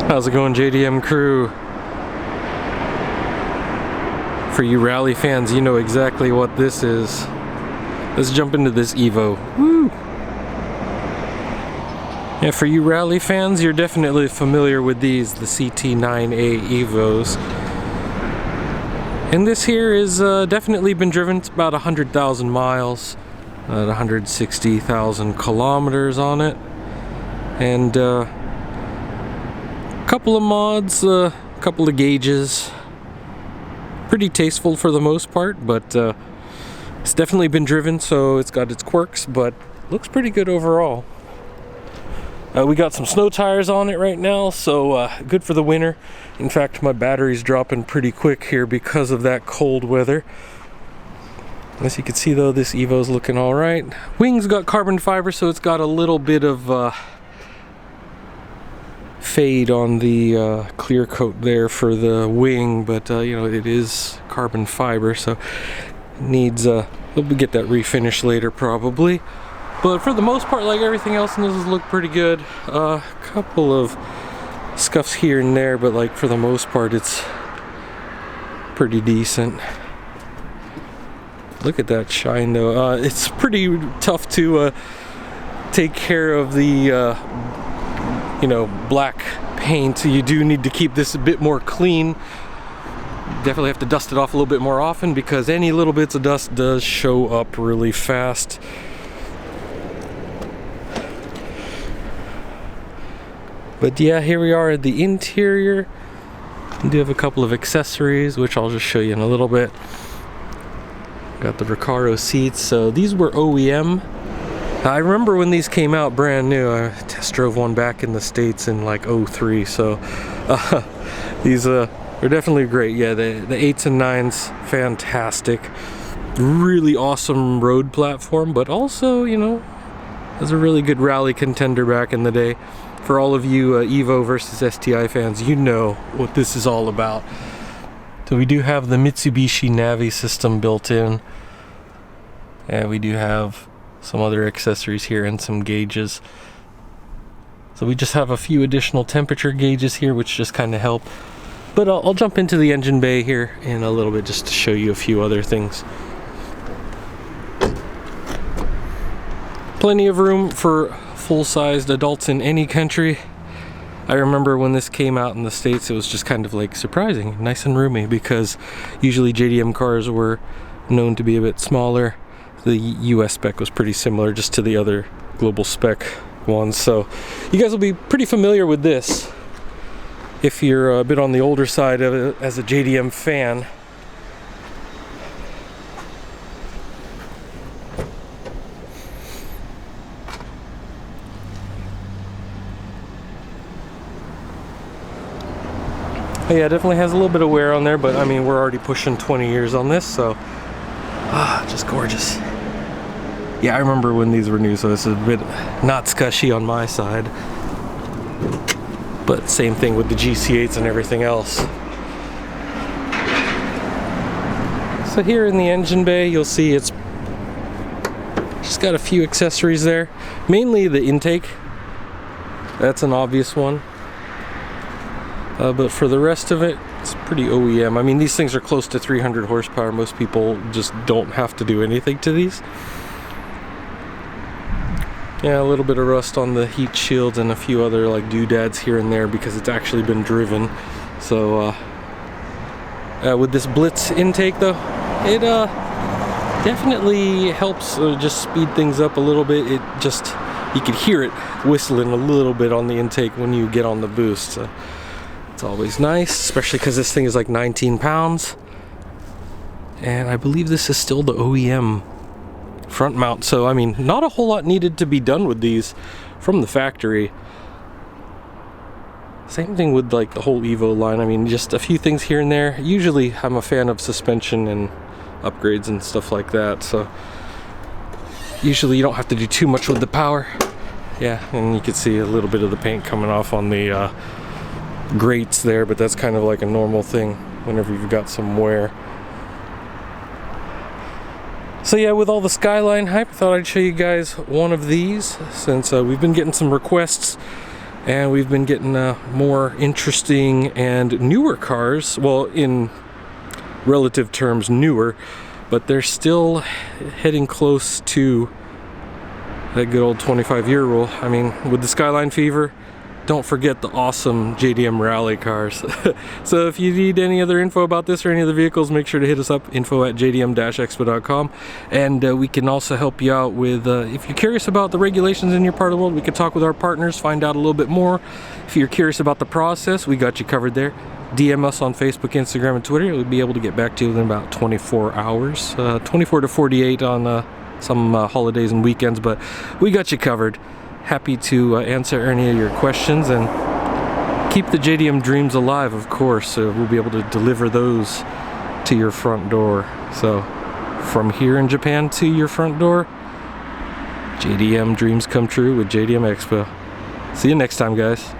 How's it going, JDM crew? For you rally fans, you know exactly what this is. Let's jump into this Evo. Woo! Yeah, for you rally fans, you're definitely familiar with these, the CT9A Evos. And this here is definitely been driven. It's about 100,000 miles, 160,000 kilometers on it. And couple of mods, couple of gauges. Pretty tasteful for the most part, but it's definitely been driven, so it's got its quirks, but looks pretty good overall. We got some snow tires on it right now, so good for the winter. In fact, my battery's dropping pretty quick here because of that cold weather. As you can see though, this Evo's looking all right. Wings got carbon fiber, so it's got a little bit of fade on the clear coat there for the wing, but you know, it is carbon fiber, so it needs we'll get that refinished later probably. But for the most part, like everything else in this, look pretty good. A couple of scuffs here and there, but like for the most part, it's pretty decent. Look at that shine though. It's pretty tough to take care of the you know, black paint. You do need to keep this a bit more clean. Definitely have to dust it off a little bit more often because any little bits of dust does show up really fast. But yeah, here we are at the interior. We do have a couple of accessories, which I'll just show you in a little bit. Got the Recaro seats. So these were OEM. I remember when these came out brand new. I test drove one back in the States in like 03, so these are definitely great. Yeah, the 8s and 9s, fantastic. Really awesome road platform, but also, you know, was a really good rally contender back in the day. For all of you Evo versus STI fans, you know what this is all about. So we do have the Mitsubishi Navi system built in, and we do have some other accessories here and some gauges. So we just have a few additional temperature gauges here, which just kind of help. But I'll jump into the engine bay here in a little bit just to show you a few other things. Plenty of room for full-sized adults in any country. I remember when this came out in the States, it was just kind of like surprising, nice and roomy, because usually JDM cars were known to be a bit smaller. The US spec was pretty similar just to the other global spec ones, so you guys will be pretty familiar with this if you're a bit on the older side of it as a JDM fan. Yeah, it definitely has a little bit of wear on there, but I mean, we're already pushing 20 years on this, so just gorgeous. Yeah, I remember when these were new, so this is a bit not scushy on my side. But same thing with the GC8s and everything else. So here in the engine bay, you'll see it's just got a few accessories there. Mainly the intake. That's an obvious one. But for the rest of it, it's pretty OEM. I mean, these things are close to 300 horsepower. Most people just don't have to do anything to these. Yeah, a little bit of rust on the heat shields and a few other like doodads here and there because it's actually been driven. So with this Blitz intake though, it definitely helps just speed things up a little bit. It just, you could hear it whistling a little bit on the intake when you get on the boost. So it's always nice, especially because this thing is like 19 pounds. And I believe this is still the OEM front mount, so I mean, not a whole lot needed to be done with these from the factory. Same thing with like the whole Evo line. I mean, just a few things here and there. Usually I'm a fan of suspension and upgrades and stuff like that, so usually you don't have to do too much with the power. Yeah, and you can see a little bit of the paint coming off on the grates there, but that's kind of like a normal thing whenever you've got some wear. So yeah, with all the Skyline hype, I thought I'd show you guys one of these, since we've been getting some requests, And we've been getting more interesting and newer cars. Well, in relative terms, newer, but they're still heading close to that good old 25-year rule. I mean, with the Skyline fever, don't forget the awesome JDM rally cars. So if you need any other info about this or any other vehicles, make sure to hit us up, info@jdm-expo.com. And we can also help you out with, if you're curious about the regulations in your part of the world, we can talk with our partners, find out a little bit more. If you're curious about the process, we got you covered there. DM us on Facebook, Instagram, and Twitter. We'll be able to get back to you within about 24 hours, 24 to 48 on some holidays and weekends, but we got you covered. Happy to answer any of your questions and keep the JDM dreams alive, of course. We'll be able to deliver those to your front door. So from here in Japan to your front door, JDM dreams come true with JDM Expo. See you next time, guys.